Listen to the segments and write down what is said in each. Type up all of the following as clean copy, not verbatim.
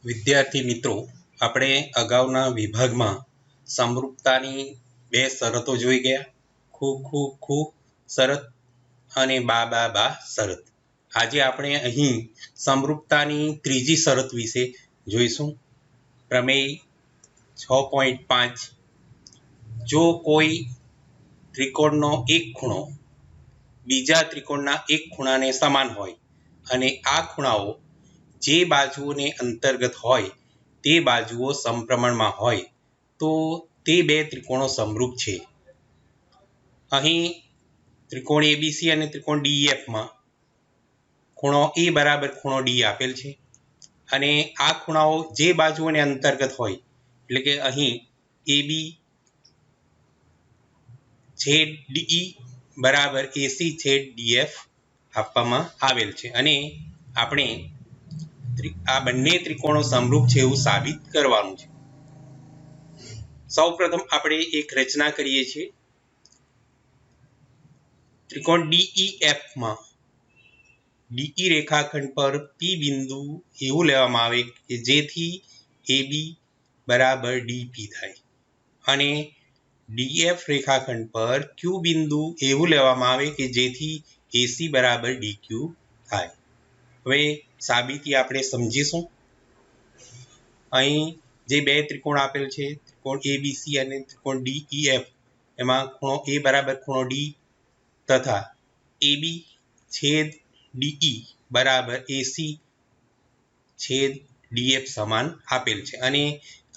વિદ્યાર્થી મિત્રો, આપણે અગાઉના વિભાગમાં સમરૂપતાની બે શરતો જોઈ ગયા. ખૂબ શરત અને બા શરત. આજે આપણે અહીં સમરૂપતાની ત્રીજી શરત વિશે જોઈશું. પ્રમેય 6.5. જો કોઈ ત્રિકોણનો એક ખૂણો બીજા ત્રિકોણના એક ખૂણાને સમાન હોય અને આ ખૂણાઓ જે બાજુઓને અંતર્ગત હોય તે બાજુઓ સમપ્રમાણમાં હોય તો તે બે ત્રિકોણો સમરૂપ છે. અહીં ત્રિકોણ એબીસી અને ત્રિકોણ ડીઈએફમાં ખૂણો એ બરાબર ખૂણો ડી આપેલ છે અને આ ખૂણાઓ જે બાજુઓને અંતર્ગત હોય એટલે કે અહીં એબી છેદ ડીઈ બરાબર એસી છેદ ડીએફ આપવામાં આવેલ છે અને આપણે આ બંને ત્રિકોણો સમરૂપ છે એવું સાબિત કરવાનું છે. સૌપ્રથમ આપણે એક રચના કરીએ છીએ. ત્રિકોણ ડીઈએફમાં ડીઈ રેખાખંડ પર પી બિંદુ એવું લેવામાં આવે કે જેથી એબી બરાબર ડીપી થાય અને ડીએફ રેખાખંડ પર ક્યુ બિંદુ એવું લેવામાં આવે કે જેથી એસી બરાબર ડીક્યુ થાય. હવે સાબિતી આપણે સમજીશું. અહીં જે બે ત્રિકોણ આપેલ છે, ત્રિકોણ એબીસી અને ત્રિકોણ ડીઈએફ, એમાં ખૂણો એ બરાબર ખૂણો ડી તથા એબી છેદ ડીઈ બરાબર એસી છેદ ડીએફ સમાન આપેલ છે અને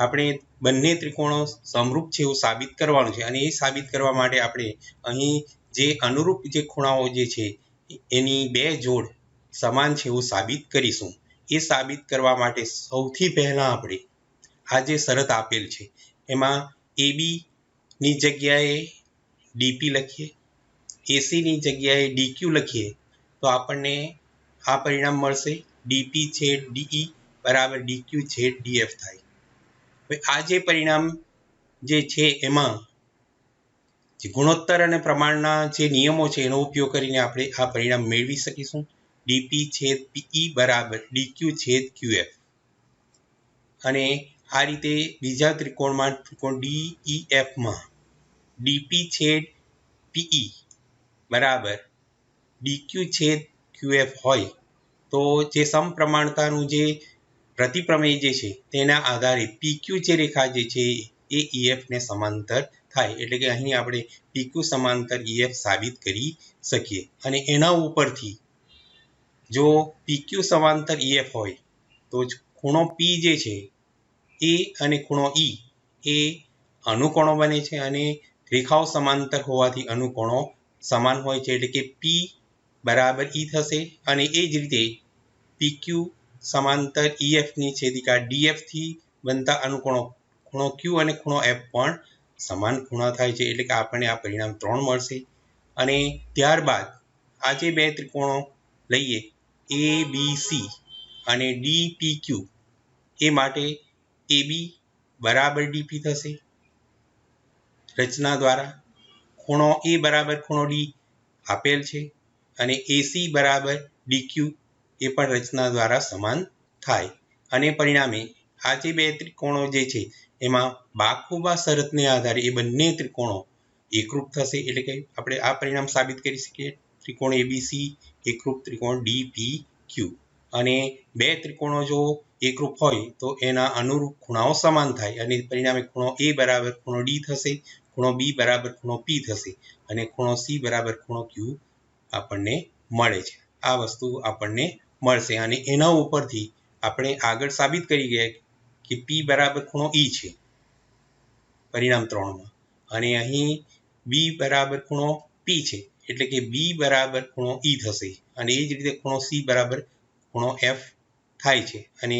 આપણે બંને ત્રિકોણો સમરૂપ છે એવું સાબિત કરવાનું છે અને એ સાબિત કરવા માટે આપણે અહીં જે અનુરૂપ જે ખૂણાઓ જે છે એની બે જોડ સમાન છે એવું સાબિત કરીશું. એ સાબિત કરવા માટે સૌથી પહેલાં આપણે આ જે શરત આપેલ છે એમાં એબી ની જગ્યાએ ડીપી લખીએ, એસીની જગ્યાએ ડીક્યુ લખીએ તો આપણને આ પરિણામ મળશે. ડીપી છેદ ડીઈ બરાબર ડીક્યુ છેદ ડીએફ થાય. હવે આ જે પરિણામ જે છે એમાં જે ગુણોત્તર અને પ્રમાણના જે નિયમો છે એનો ઉપયોગ કરીને આપણે આ પરિણામ મેળવી શકીશું. ડીપી છેદ પીઈ બરાબર ડીક્યુ છેદ ક્યુએફ અને આ રીતે બીજા ત્રિકોણમાં ત્રિકોણ ડીઈએફમાં ડીપી છેદ પીઈ બરાબર ડીક્યુ છેદ ક્યુએફ હોય તો જે સમપ્રમાણતાનું જે પ્રતિપ્રમેય જે છે તેના આધારે પીક્યુ જે રેખા જે છે એ ઈએફને સમાંતર થાય. એટલે કે અહીં આપણે પીક્યુ સમાંતર ઈએફ સાબિત કરી શકીએ અને એના ઉપરથી જો પીક્યુ સમાંતર ઈએફ હોય તો ખૂણો પી જે છે એ અને ખૂણો ઈ એ અનુકોણો બને છે અને રેખાઓ સમાંતર હોવાથી અનુકોણો સમાન હોય છે. એટલે કે પી બરાબર ઈ થશે અને એ જ રીતે પીક્યુ સમાંતર ઈએફની છેદિકા ડીએફથી બનતા અનુકોણો ખૂણો ક્યુ અને ખૂણો એફ પણ સમાન ખૂણા થાય છે. એટલે કે આપણને આ પરિણામ 3 મળશે અને ત્યારબાદ આ જે બે ત્રિકોણો લઈએ એ બી સી અને ડી પી ક્યુ એ માટે એબી બરાબર ડીપી થશે રચના દ્વારા. ખૂણો એ બરાબર ખૂણો ડી આપેલ છે અને એસી બરાબર ડીક્યુ એ પણ રચના દ્વારા સમાન થાય અને પરિણામે આ જે બે ત્રિકોણો જે છે એમાં બાખુબા શરતને આધારે એ બંને ત્રિકોણો એકરૂપ થશે. એટલે કે આપણે આ પરિણામ સાબિત કરી શકીએ. ત્રિકોણ એબીસી એકરૂપ ત્રિકોણ ડીપી ક્યુ અને બે ત્રિકોણો જો એકરૂપ હોય તો એના અનુરૂપ ખૂણાઓ સમાન થાય અને પરિણામે ખૂણો એ બરાબર ખૂણો ડી થશે, ખૂણો બી બરાબર ખૂણો પી થશે અને ખૂણો સી બરાબર ખૂણો ક્યુ આપણને મળે છે. આ વસ્તુ આપણને મળશે અને એના ઉપરથી આપણે આગળ સાબિત કરી ગયા કે પી બરાબર ખૂણો ઈ છે પરિણામ 3માં અને અહીં બી બરાબર ખૂણો પી છે એટલે કે બી બરાબર ખૂણો ઈ થશે અને એ જ રીતે ખૂણો સી બરાબર ખૂણો એફ થાય છે અને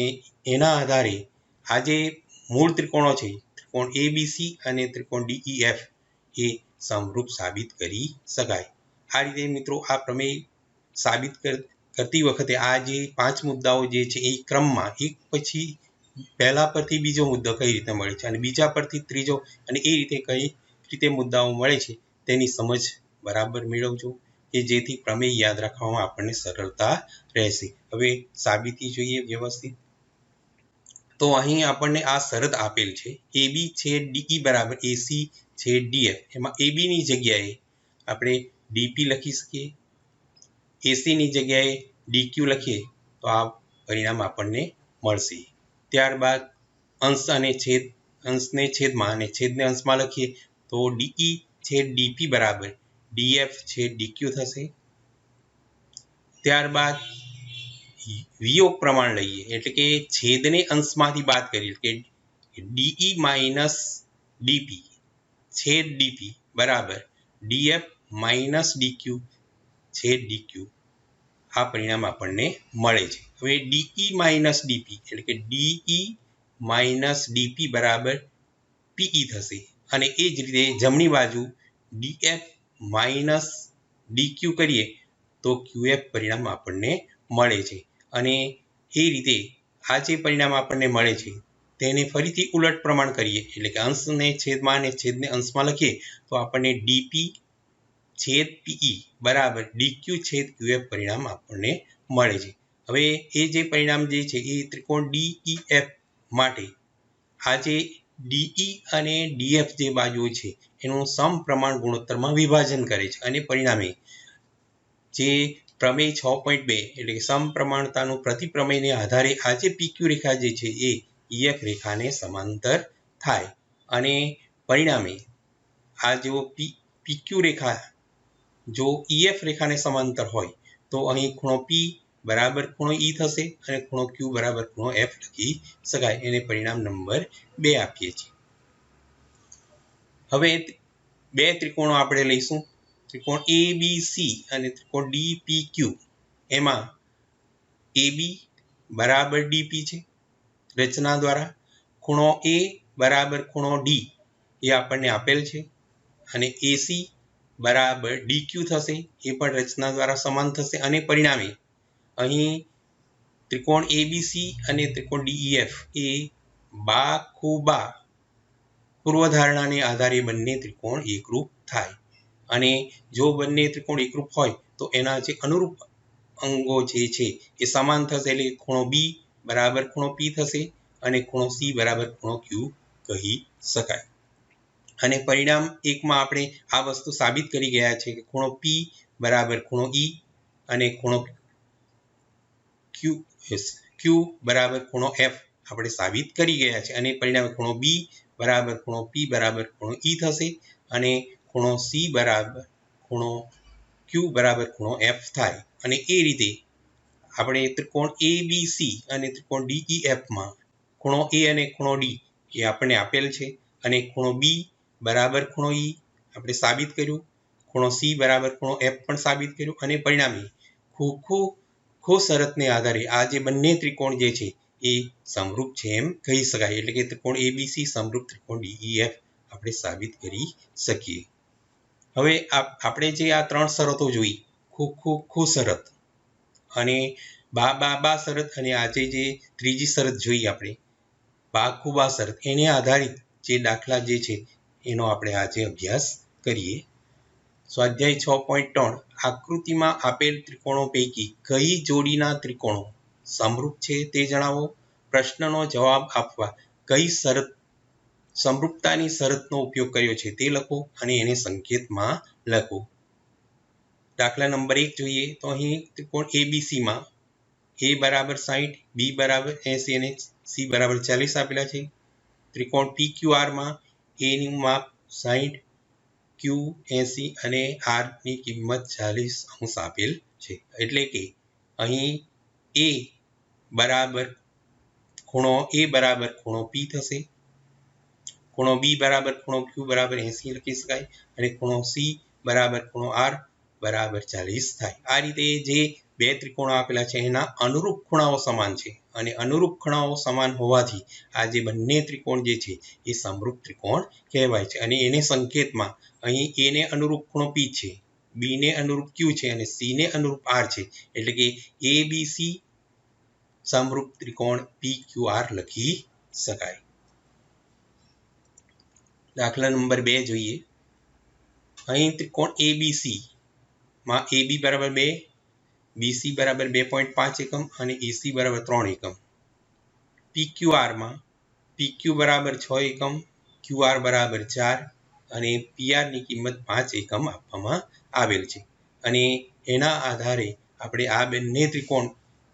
એના આધારે આ જે મૂળ ત્રિકોણો છે ત્રિકોણ એબીસી અને ત્રિકોણ ડીઈએફ એ સમરૂપ સાબિત કરી શકાય. આ રીતે મિત્રો આ પ્રમેય સાબિત કરતી વખતે આ જે 5 મુદ્દાઓ જે છે એ ક્રમમાં એક પછી પહેલા પરથી બીજો મુદ્દો કઈ રીતે મળે છે અને બીજા પરથી ત્રીજો અને એ રીતે કઈ રીતે મુદ્દાઓ મળે છે તેની સમજ બરાબર મેળવજો કે જેથી પ્રમેય યાદ રાખવામાં આપણને સરળતા રહેશે. હવે સાબિતી જોઈએ વ્યવસ્થિત. તો અહીં આપણને આ શરત આપેલ છે AB છેદ DE બરાબર AC છેદ DF. એમાં AB ની જગ્યાએ આપણે DP લખી શકીએ, AC ની જગ્યાએ DQ લખીએ તો આ પરિણામ આપણને મળશે. ત્યારબાદ અંશ અને છેદ, અંશને છેદમાં અને છેદને અંશમાં લખીએ તો DE છેદ DP બરાબર DF છેદ DQ થશે. ત્યારબાદ વિયોગ પ્રમાણ લઈએ એટલે કે છેદને અંશમાંથી બાદ કરીએ કે DE માઇનસ DP છેદ DP બરાબર DF માઇનસ DQ છેદ DQ. આ પરિણામ આપણને મળે છે. હવે DE માઇનસ DP એટલે કે DE માઇનસ DP બરાબર PE થશે અને એ જ રીતે જમણી બાજુ DF માઇનસ DQ કરીએ તો QF પરિણામ આપણને મળે છે. અને એ રીતે આ જે પરિણામ આપણને મળે છે તેને ફરીથી ઉલટ પ્રમાણ કરીએ એટલે કે અંશને છેદમાં અને છેદને અંશમાં લખીએ તો આપણને DP છેદ PE બરાબર DQ છેદ QF પરિણામ આપણને મળે છે. હવે એ જે પરિણામ જે છે એ ત્રિકોણ DEF માટે આ જે DE અને DF જે બાજુઓ છે એનું સમપ્રમાણ ગુણોત્તરમાં વિભાજન કરે છે અને પરિણામે જે પ્રમેય 6.2 એટલે કે સમપ્રમાણતાનું પ્રતિપ્રમેયને આધારે આ જે PQ રેખા જે છે એ EF રેખાને સમાંતર થાય અને પરિણામે આ જો PQ રેખા જો EF રેખાને સમાંતર હોય તો અહીં ખૂણો P બરાબર ખૂણો E થશે અને ખૂણો Q બરાબર ખૂણો F લખી શકાય. એને પરિણામ નંબર 2 આપીએ છીએ. હવે બે ત્રિકોણો આપણે લઈશું, ત્રિકોણ ABC અને ત્રિકોણ DPQ. એમાં AB બરાબર DP છે રચના દ્વારા, ખૂણો A બરાબર ખૂણો D એ આપણને આપેલ છે અને AC બરાબર DQ થશે એ પણ રચના દ્વારા સમાન થશે અને પરિણામે અહીં ત્રિકોણ ABC અને ત્રિકોણ DEF એ બાખુબા પૂર્વધારણાને આધારે બંને ત્રિકોણ એકરૂપ થાય અને જો બંને ત્રિકોણ એકરૂપ હોય તો એના જે અનુરૂપ અંગો જે છે એ સમાન થશે એટલે ખૂણો B બરાબર ખૂણો P થશે અને ખૂણો C બરાબર ખૂણો Q કહી શકાય. અને પરિણામ 1 માં આપણે આ વસ્તુ સાબિત કરી ગયા છે કે ખૂણો P બરાબર ખૂણો E અને ખૂણો Q બરાબર ખૂણો F આપણે સાબિત કરી ગયા છે અને પરિણામે ખૂણો B બરાબર ખૂણો P બરાબર ખૂણો E થશે અને ખૂણો C બરાબર ખૂણો Q બરાબર ખૂણો F થાય. અને એ રીતે આપણે ત્રિકોણ ABC અને ત્રિકોણ DEF માં ખૂણો A અને ખૂણો D એ આપણને આપેલ છે અને ખૂણો B બરાબર ખૂણો E આપણે સાબિત કર્યું, ખૂણો C બરાબર ખૂણો F પણ સાબિત કર્યું અને પરિણામે ખો શરતને આધારે આ જે બંને ત્રિકોણ જે છે એ સમરૂપ છે એમ કહી શકાય. એટલે કે ત્રિકોણ ABC સમરૂપ ત્રિકોણ DEF આપણે સાબિત કરી શકીએ. હવે આપણે જે આ 3 શરતો જોઈ, ખો શરત અને બા શરત અને આજે જે ત્રીજી શરત જોઈ આપણે બાખુબા શરત, એને આધારિત જે દાખલા જે છે એનો આપણે આજે અભ્યાસ કરીએ. સ્વાધ્યાય 6.3 આકૃતિમાં આપેલ ત્રિકોણો પૈકી કઈ જોડીના ત્રિકોણો સમરૂપ છે તે જણાવો. પ્રશ્નનો જવાબ આપવા કઈ શરત સમરૂપતાની શરતનો ઉપયોગ કર્યો છે તે લખો અને એને સંકેતમાં લખો. દાખલા નંબર 1 જોઈએ તો અહીં ત્રિકોણ ABC માં A બરાબર 60, B બરાબર 80 અને C બરાબર 40 આપેલા છે. ત્રિકોણ PQR માં A નું માપ 60, Q 80 અને R ની કિંમત 40 અંશ આપેલ છે. એટલે કે અહીં A બરાબર ખૂણો P થશે, ખૂણો B બરાબર ખૂણો Q બરાબર 80 લખી શકાય અને ખૂણો C બરાબર ખૂણો R બરાબર 40 થાય. આ રીતે જે બે ત્રિકોણો આપેલા છે એના અનુરૂપ ખૂણાઓ સમાન છે અને અનુરૂપ ખૂણાઓ સમાન હોવાથી આ જે બંને ત્રિકોણ જે છે એ સમરૂપ ત્રિકોણ કહેવાય છે. અને એને સંકેતમાં અહીં A ને અનુરૂપ ખૂણો P છે, B ને અનુરૂપ Q છે અને C ને અનુરૂપ R છે. એટલે કે ABC સમરૂપ ત્રિકોણ PQR લખી શકાય. દાખલા નંબર 2 જોઈએ. અહીં ત્રિકોણ ABC માં AB બરાબર 2, BC બરાબર 2.5 એકમ અને AC બરાબર 3 એકમ. PQRમાં PQ બરાબર 6 એકમ, QR બરાબર 4 અને PRની કિંમત 5 એકમ આપવામાં આવેલ છે. અને એના આધારે આપણે આ બંને ત્રિકોણ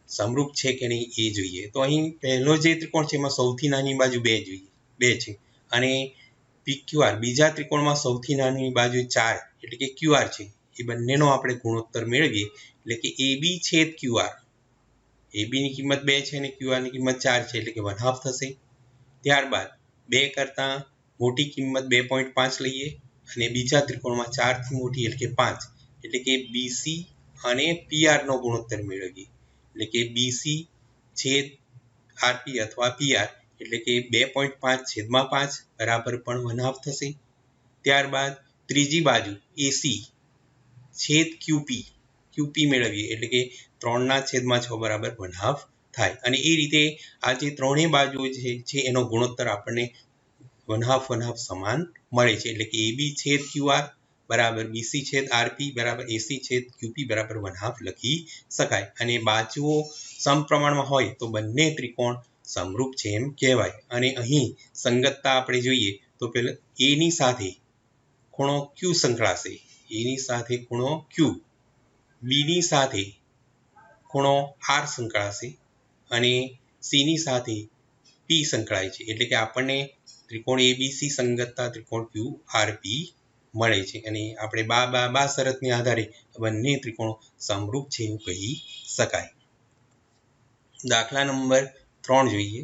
સમરૂપ છે કે નહીં એ જોઈએ. તો અહીં પહેલો જે ત્રિકોણ છે એમાં સૌથી નાની બાજુ 2 છે અને PQR બીજા ત્રિકોણમાં સૌથી નાની બાજુ 4 એટલે કે QR છે. એ બંનેનો આપણે ગુણોત્તર મેળવીએ એટલે કે AB છેદ QR. AB ની કિંમત 2 છે અને QR ની કિંમત 4 છે એટલે કે 1/2 થશે. ત્યારબાદ 2 કરતાં મોટી કિંમત 2.5 લઈએ અને બીજા ત્રિકોણમાં 4 થી મોટી એટલે કે 5 એટલે કે BC અને PR નો ગુણોત્તર મેળવીએ એટલે કે BC છેદ RP અથવા PR એટલે કે 2.5 છેદમાં 5 બરાબર પણ 1/2 થશે. ત્યારબાદ ત્રીજી બાજુ AC છેદ QP મેળવીએ એટલે કે 3/6 બરાબર 1/2 થાય. અને એ રીતે આ જે ત્રણેય બાજુઓ છે એનો ગુણોત્તર આપણને 1/2 સમાન મળે છે એટલે કે AB છેદ QR બરાબર BC છેદ RP બરાબર AC છેદ QP બરાબર 1/2 લખી શકાય. અને બાજુઓ સમપ્રમાણમાં હોય તો બંને ત્રિકોણ સમરૂપ છે એમ કહેવાય. અને અહીં સંગતતા આપણે જોઈએ તો પેલા A ની સાથે ખૂણો Q સંકળાશે, A ની સાથે ખૂણો Q, B ની સાથે ખૂણો R સંકળાશે અને C ની સાથે P સંકળાય છે એટલે કે આપણને ત્રિકોણ ABC સંગતતા ત્રિકોણ QRP મળે છે. અને આપણે બા શરતને આધારે બંને ત્રિકોણો સમરૂપ છે એવું કહી શકાય. દાખલા નંબર 3 જોઈએ.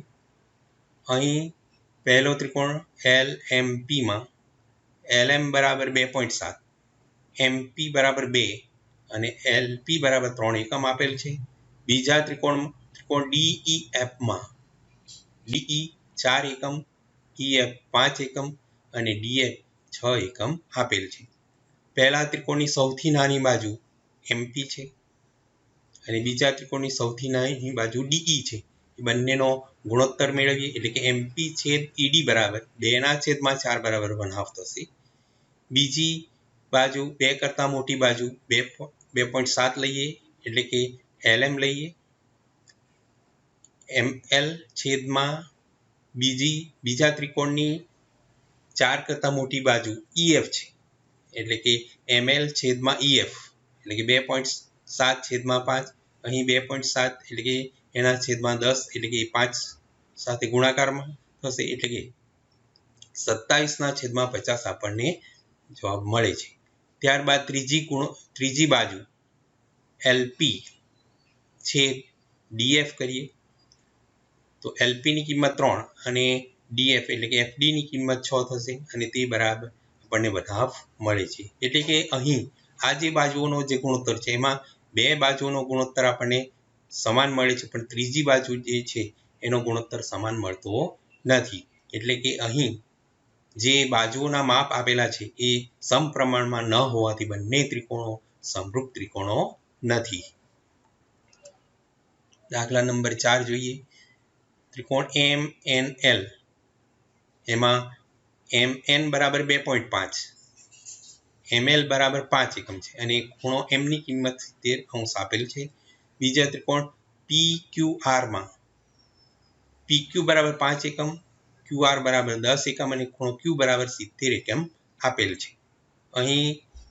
અહીં પહેલો ત્રિકોણ LMPમાં LM બરાબર 2.7, MP બરાબર 2 અને LP બરાબર 3 એકમ આપેલ છે. બીજા ત્રિકોણ DEFમાં DE 4 એકમ, EF 5 એકમ અને DF 6 એકમ આપેલ છે. પહેલા ત્રિકોણની સૌથી નાની બાજુ MP છે અને બીજા ત્રિકોણની સૌથી નાની બાજુ DE છે. એ બંનેનો ગુણોત્તર મેળવીએ એટલે કે MP છેદ ED બરાબર 2/4 બરાબર 1/2 થશે. બીજી બાજુ 2 કરતાં મોટી બાજુ 2.7 લઈએ એટલે કે LM લઈએ. ML છેદમાં બીજા ત્રિકોણની 4 કરતાં મોટી બાજુ EF છે એટલે કે ML છેદમાં EF એટલે કે 2.7 છેદમાં 5. અહીં 2.7 એટલે કે એના છેદમાં 10 એટલે કે 5 સાથે ગુણાકારમાં થશે એટલે કે 27/50 આપણને જવાબ મળે છે. ત્યારબાદ ત્રીજી બાજુ LP છેદ DF કરીએ તો LP ની કિંમત 3 અને DF એટલે કે FD ની કિંમત 6 થશે અને તે બરાબર આપણને 1/2 મળે છે. એટલે કે અહીં આ જે બાજુઓનો જે ગુણોત્તર છે એમાં બે બાજુઓનો ગુણોત્તર આપણને સમાન મળે છે પણ ત્રીજી બાજુ જે છે એનો ગુણોત્તર સમાન મળતો નથી. એટલે કે અહીં જે બાજુઓના માપ આપેલા છે એ સમપ્રમાણમાં ન હોવાથી બંને ત્રિકોણો સમરૂપ ત્રિકોણો નથી. દાખલા નંબર 4 જોઈએ. ત્રિકોણ MNL એમાં MN બરાબર 2.5, ML બરાબર 5 એકમ છે અને ખૂણો M ની કિંમત 70° આપેલ છે. બીજા ત્રિકોણ PQRમાં PQ બરાબર 5 એકમ, QR બરાબર 10 એકમ અને ખૂણો Q બરાબર 70 એકમ આપેલ છે. અહીં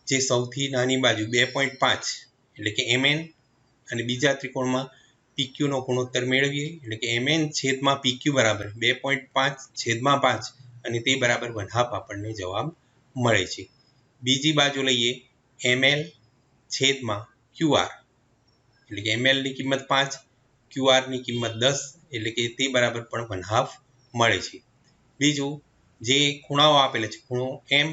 જે સૌથી નાની બાજુ 2.5 એટલે કે MN અને બીજા ત્રિકોણમાં PQ નો ગુણોત્તર મેળવીએ એટલે કે MN છેદમાં PQ બરાબર 2.5 છેદમાં 5 અને તે બરાબર 1/2 આપણને જવાબ મળે છે. બીજી બાજુ લઈએ ML છેદમાં QR એટલે કે ML ની કિંમત 5, QR ની કિંમત 10 એટલે કે તે બરાબર પણ 1/2 મળે છે. બીજું જે ખૂણાઓ આપેલા છે ખૂણો M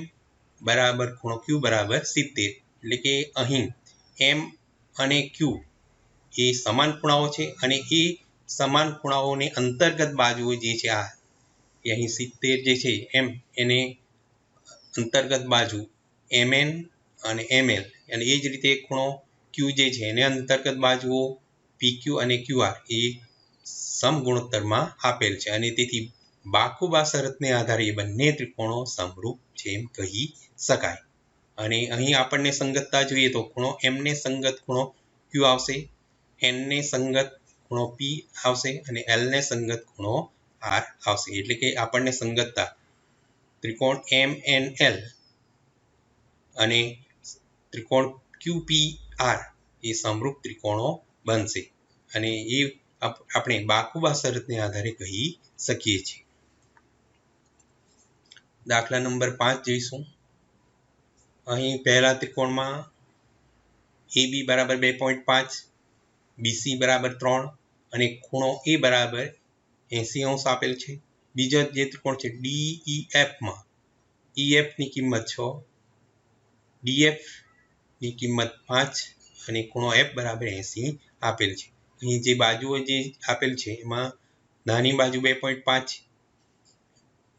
બરાબર ખૂણો Q બરાબર 70 એટલે કે અહીં M અને Q એ સમાન ખૂણાઓ છે અને એ સમાન ખૂણાઓની અંતર્ગત બાજુઓ જે છે આ એ અહીં 70 જે છે M એને અંતર્ગત બાજુ MN અને ML અને એ જ રીતે ખૂણો Q જે છે એને અંતર્ગત બાજુઓ PQ અને QR એ સમગુણોત્તરમાં આપેલ છે અને તેથી બાકુબા શરતને આધારે એ બંને ત્રિકોણો સમરૂપ છે એમ કહી શકાય. અને અહીં આપણને સંગતતા જોઈએ તો ખૂણો M ને સંગત ખૂણો Q આવશે, N ને સંગત ખૂણો P આવશે અને L ને સંગત ખૂણો R આવશે. એટલે કે આપણને સંગતતા ત્રિકોણ MNL અને ત્રિકોણ QPR એ સમરૂપ ત્રિકોણો બનશે અને એ આપણે બાકુબા શરતને આધારે કહી શકીએ છીએ. દાખલા નંબર 5 જોઈશું. અહીં પહેલા ત્રિકોણમાં AB બરાબર 2.5, BC બરાબર 3 અને ખૂણો A બરાબર 80° આપેલ છે. બીજો જે ત્રિકોણ છે DEF માં EF ની કિંમત 6, DF ની કિંમત 5 અને ખૂણો F બરાબર 80 આપેલ છે. અહીં જે બાજુઓ જે આપેલ છે એમાં નાની બાજુ 2.5,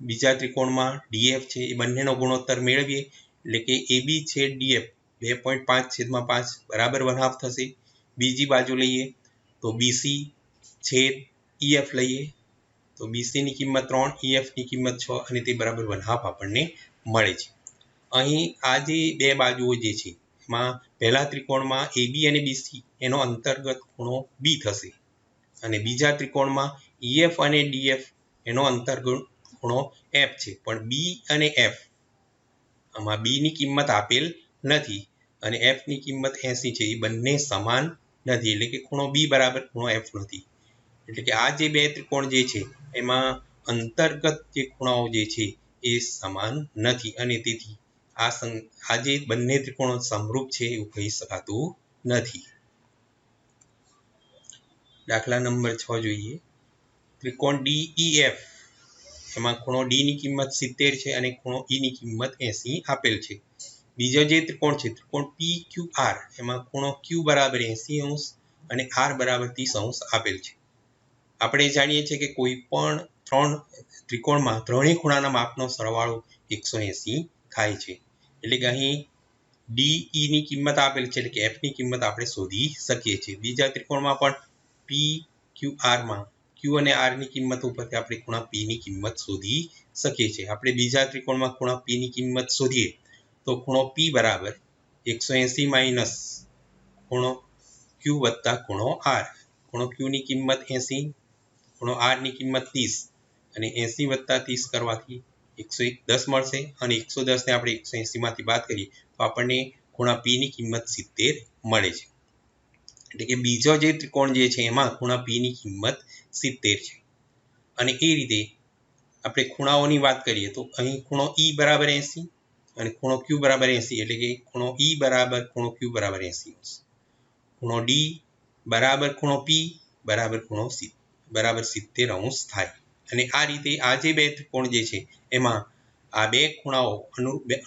બીજા ત્રિકોણમાં DF છે એ બંનેનો ગુણોત્તર મેળવીએ એટલે કે AB છેદ DF 2.5/5 બરાબર 1/2 થશે. બીજી બાજુ લઈએ તો BC છેદ EF લઈએ તો BC ની કિંમત 3, EF ની કિંમત 6 અને તે બરાબર 1/2 આપણને મળે છે. અહીં આ જે બે બાજુઓ જે છે એમાં પહેલા ત્રિકોણમાં AB અને BC એનો અંતર્ગત ખૂણો B થશે અને બીજા ત્રિકોણમાં EF અને DF એનો અંતર્ગત ખૂણો F છે. પણ B અને F આમાં B ની કિંમત આપેલ નથી અને F ની કિંમત 80 છે. એ બંને સમાન નથી એટલે કે ખૂણો B બરાબર ખૂણો F નથી. એટલે કે આ જે બે ત્રિકોણ જે છે એમાં અંતર્ગત જે ખૂણાઓ જે છે એ સમાન નથી અને તેથી આ જે બંને ત્રિકોણો સમરૂપ છે એવું કહી શકાતું નથી. દાખલા નંબર 6 જોઈએ. ત્રિકોણ DEF એમાં ખૂણો D ની કિંમત 70 છે અને ખૂણો E ની કિંમત 80 આપેલ છે. બીજો જે ત્રિકોણ છે ત્રિકોણ PQR એમાં ખૂણો Q બરાબર 80° અને R બરાબર 30° આપેલ છે. આપણે જાણીએ છીએ કે કોઈ પણ ત્રણ ત્રિકોણમાં ત્રણેય ખૂણાના માપનો સરવાળો 180 થાય છે. એટલે કે અહીં DE ની કિંમત આપેલ છે એટલે કે F ની કિંમત આપણે શોધી શકીએ છીએ. બીજા ત્રિકોણમાં પણ PQR માં Q અને R ની કિંમત ઉપરથી આપણે ખૂણા P ની કિંમત શોધી શકીએ છીએ. આપણે બીજા ત્રિકોણમાં ખૂણા P ની કિંમત શોધીએ તો ખૂણો P બરાબર 180 માઇનસ ખૂણો Q વત્તા ખૂણો R. ખૂણો Q ની કિંમત 80, ખૂણો R ની કિંમત 30 અને 80 વત્તા 30 કરવાથી 110 મળશે અને 110 ને આપણે 180 માંથી બાદ કરીએ તો આપણને ખૂણા P ની કિંમત 70 મળે છે. એટલે કે બીજો જે ત્રિકોણ જે છે એમાં ખૂણા P ની કિંમત 70 છે. અને એ રીતે આપણે ખૂણાઓની વાત કરીએ તો અહીં ખૂણો E બરાબર 80 અને ખૂણો Q બરાબર 80 એટલે કે ખૂણો E બરાબર ખૂણો Q બરાબર 80, ખૂણો D બરાબર ખૂણો P બરાબર ખૂણો બરાબર 70° થાય. અને આ રીતે આ જે બે ત્રિકોણ જે છે એમાં આ બે ખૂણાઓ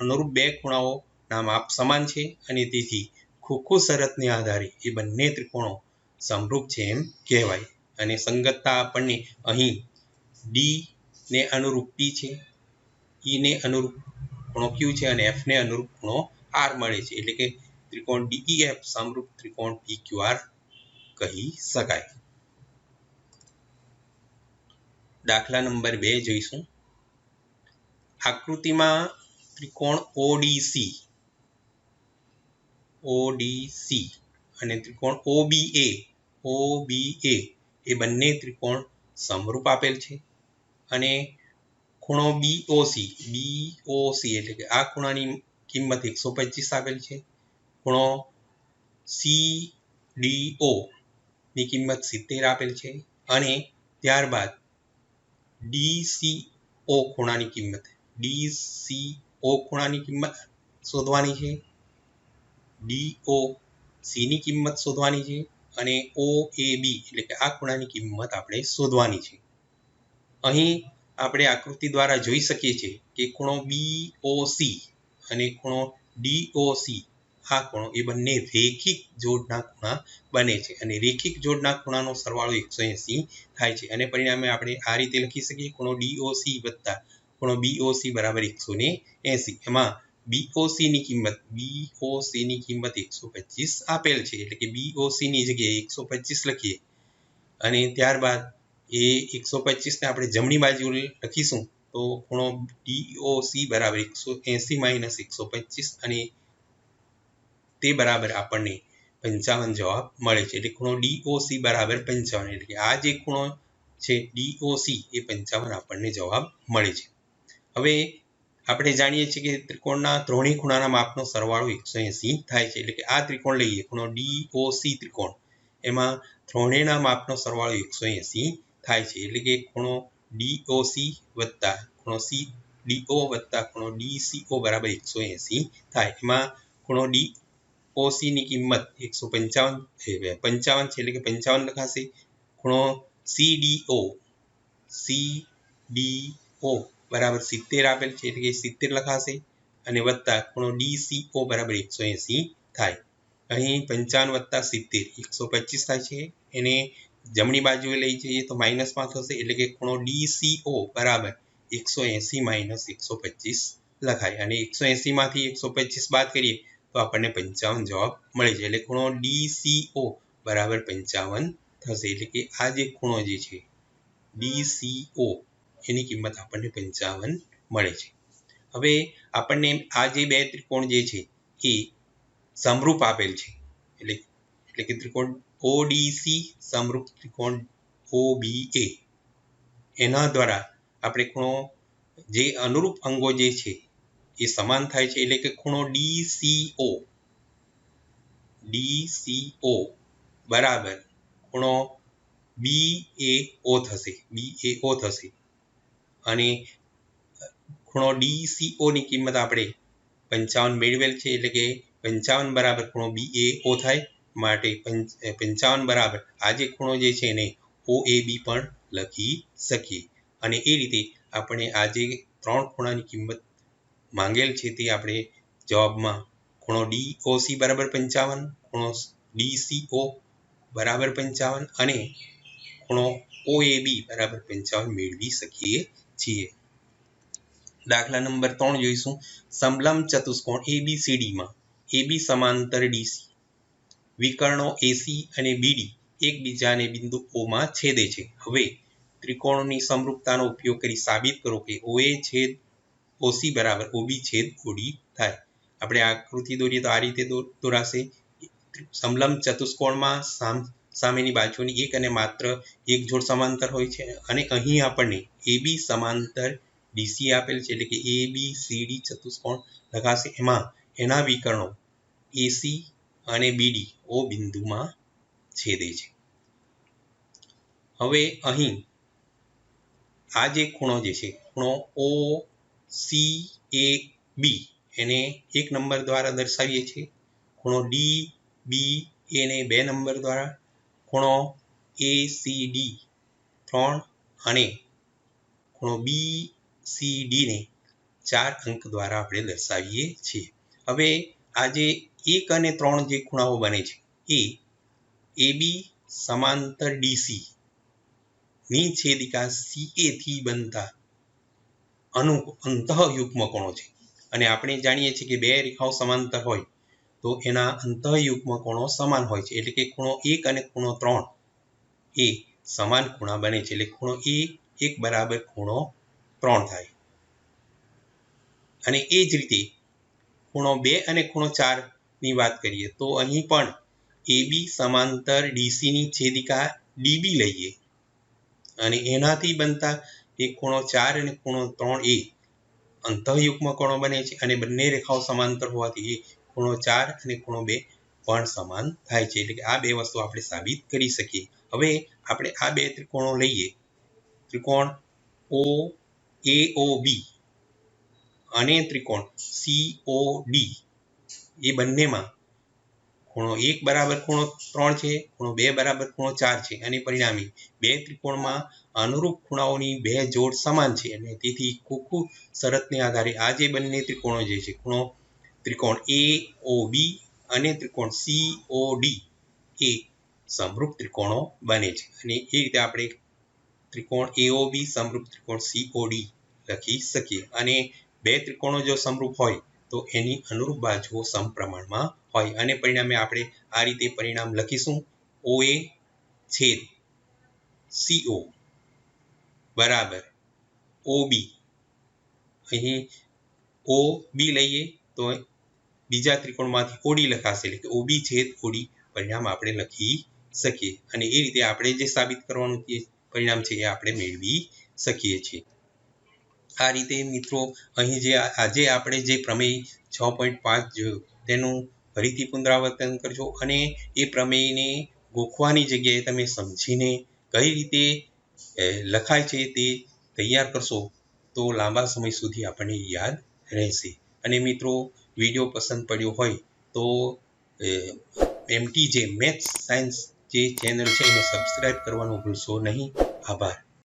અનુરૂપ બે ખૂણાઓના માપ સમાન છે અને તેથી ખોખો શરતને આધારે એ બંને ત્રિકોણો સમરૂપ છે એમ કહેવાય. અને સંગતતા આપણને અહીં D ને અનુરૂપ P છે, E ને અનુરૂપ ખૂણો Q છે અને F ને અનુરૂપ ખૂણો R મળે છે. એટલે કે ત્રિકોણ DEF સમરૂપ ત્રિકોણ PQR કહી શકાય. દાખલા નંબર 2 જોઈશું. આકૃતિમાં ત્રિકોણ ODC અને ત્રિકોણ OBA એ બંને ત્રિકોણ સમરૂપ આપેલ છે અને ખૂણો BOC એટલે કે આ ખૂણાની કિંમત 125 આપેલ છે. ખૂણો CDO ની કિંમત 70 આપેલ છે અને ત્યારબાદ DCO ખૂણાની કિંમત શોધવાની છે, DOC ની કિંમત શોધવાની છે અને OAB એટલે કે આ ખૂણાની કિંમત આપણે શોધવાની છે. અહીં આપણે આકૃતિ દ્વારા જોઈ શકીએ છીએ કે ખૂણો BOC અને ખૂણો DOC આ ખૂણો એ બંને રેખિક જોડના ખૂણા બને છે અને રેખિક જોડના ખૂણાનો સરવાળો 180 થાય છે અને પરિણામે આપણે આ રીતે લખી શકીએ ખૂણો DOC વત્તા ખૂણો BOC બરાબર 180. એમાં BOC ની કિંમત 125 આપેલ છે એટલે કે BOC ની જગ્યાએ 125 લખીએ અને ત્યારબાદ એ 125 ને આપણે જમણી બાજુ લખીશું તો ખૂણો DOC બરાબર 180 માઇનસ 125 અને તે બરાબર આપણને 55 જવાબ મળે છે. એટલે ખૂણો DOC બરાબર 55, એટલે કે આ જે ખૂણો છે DOC એ 55 આપણને જવાબ મળે છે. હવે આપણે જાણીએ છીએ કે ત્રિકોણના ત્રણેય ખૂણાના માપનો સરવાળો 180 થાય છે. એટલે કે આ ત્રિકોણ લઈએ, ખૂણો DOC ત્રિકોણ, એમાં ત્રણેયના માપનો સરવાળો 180 થાય છે. એટલે કે ખૂણો DOC વત્તા ખૂણો DO વત્તા ખૂણો DCO બરાબર 180 થાય. એમાં ખૂણો DOC ની કિંમત 55 છે, એટલે કે 55 લખાશે. ખૂણો CDO બરાબર 70 આપેલ છે, એટલે કે 70 લખાશે. અને વત્તા ખૂણો DCO બરાબર 180 થાય. અહીં 55 વત્તા 70 125 થાય છે. એને જમણી બાજુએ લઈ જઈએ તો માઇનસમાં થશે, એટલે કે ખૂણો DCO બરાબર 180 માઇનસ 125 લખાય. અને 180 માંથી 125 બાદ કરીએ તો આપણને 55 જવાબ મળે છે. એટલે ખૂણો DCO બરાબર 55 થશે. એટલે કે આ જે ખૂણો જે છે DCO એની કિંમત આપણને 55 મળે છે. હવે આપણને આ જે બે ત્રિકોણ જે છે એ સમરૂપ આપેલ છે, એટલે કે ત્રિકોણ ODC સમરૂપ ત્રિકોણ OBA, એના દ્વારા આપણે ખૂણો જે અનુરૂપ અંગો જે છે એ સમાન થાય છે. એટલે કે ખૂણો DCO બરાબર ખૂણો BAO થશે. અને ખૂણો DCO ની કિંમત આપણે 55 મેળવેલ છે, એટલે કે 55 બરાબર ખૂણો BAO થાય. માટે 55 બરાબર આ જે ખૂણો જે છે એને OAB પણ લખી શકીએ. અને એ રીતે આપણે આ જે ત્રણ ખૂણાની કિંમત માંગેલ છે તે આપણે જવાબમાં ખૂણો DOC બરાબર 55, ખૂણો DCO બરાબર 55 અને ખૂણો OAB બરાબર 55 મેળવી શકીએ છીએ. દાખલા નંબર 3 જોઈશું. સમલંબ ચતુષ્કોણ ABCD માં AB સમાંતર DC, વિકર્ણો AC અને BD એકબીજાને બિંદુ O માં છેદે છે. હવે ત્રિકોણની સમરૂપતાનો ઉપયોગ કરી સાબિત કરો કે OA છેદ OC બરાબર OB છેદ OD થાય. આપણે આકૃતિ દોરીએ તો આ રીતે દોરાશે. સમલંબ ચતુષ્કોણમાં સામેની બાજુની એક અને માત્ર એક જોડ સમાંતર હોય છે. અને અહીં આપણને AB સમાંતર DC આપેલ છે, એટલે કે ABCD ચતુષ્કોણ લખાશે. એમાં એના વિકર્ણો AC અને BD O બિંદુમાં છેદે છે. હવે અહીં આ જે ખૂણો જે છે ખૂણો OCAB એને 1 નંબર દ્વારા દર્શાવીએ છીએ. ખૂણો DBA ને 2 નંબર દ્વારા, ખૂણો ACD 3 અને ખૂણો BCD ને 4 અંક દ્વારા આપણે દર્શાવીએ છીએ. હવે આ જે 1 અને 3 જે ખૂણાઓ બને છે એ AB સમાંતર DC ની છેદિકા CA થી બનતા અંતઃયુગ્મ કોણો છે. અને આપણે જાણીએ છીએ કે બે રેખાઓ સમાંતર હોય તો એના અંતઃયુગ્મ કોણો સમાન હોય છે. એટલે કે ખૂણો 1 અને ખૂણો 3 એ સમાન ખૂણા બને છે. એટલે ખૂણો A1 બરાબર ખૂણો 3 થાય. અને એ જ રીતે ખૂણો 2 અને ખૂણો 4 ની વાત કરીએ તો અહીં પણ AB સમાંતર DC ની છેદિકા DB લઈએ અને એનાથી બનતા એ ખૂણો 4 અને ખૂણો 3 એ અંતઃયુગ્મ કોણો બને છે. અને બંને રેખાઓ સમાંતર હોવાથી એ ખૂણો 4 અને ખૂણો 2 પણ સમાન થાય છે. એટલે કે આ બે વસ્તુ આપણે સાબિત કરી શકીએ. હવે આપણે આ બે ત્રિકોણો લઈએ, ત્રિકોણ OAOB અને ત્રિકોણ COD, એ બંનેમાં ખૂણો 1 બરાબર ખૂણો 3 છે, ખૂણો 2 બરાબર ખૂણો 4 છે. અને પરિણામે બે ત્રિકોણમાં અનુરૂપ ખૂણાઓની બે જોડ સમાન છે. અને તેથી કુકુ શરતને આધારે આ જે બંને ત્રિકોણો જે છે ત્રિકોણ AOB અને ત્રિકોણ COD એ સમરૂપ ત્રિકોણો બને છે. અને એ રીતે આપણે ત્રિકોણ AOB સમરૂપ ત્રિકોણ COD લખી શકીએ. અને બે ત્રિકોણો જો સમરૂપ હોય તો એની અનુરૂપ બાજુઓ સમપ્રમાણમાં હોય. અને પરિણામે આપણે આ રીતે પરિણામ લખીશું: OA છેદ CO બરાબર OB. અહીં OB લઈએ તો બીજા ત્રિકોણમાંથી OD લખાશે, એટલે કે OB છેદ OD પરિણામ આપણે લખી શકીએ અને એ રીતે આપણે જે સાબિત કરવાનું જે પરિણામ છે એ આપણે મેળવી શકીએ છીએ. આ રીતે મિત્રો અહીં જે આજે આપણે જે પ્રમેય 6.5 જોયું તેનું ફરીથી પુનરાવર્તન કરજો અને એ પ્રમેયને ગોખવાની જગ્યાએ તમે સમજીને કઈ રીતે લખાય છે તે તૈયાર કરશો તો લાંબા સમય સુધી આપણને યાદ રહેશે. અને મિત્રો વિડીયો પસંદ પડ્યો હોય તો MTJ મેથ્સ સાયન્સ જે ચેનલ છે એને સબસ્ક્રાઇબ કરવાનું ભૂલશો નહીં. આભાર.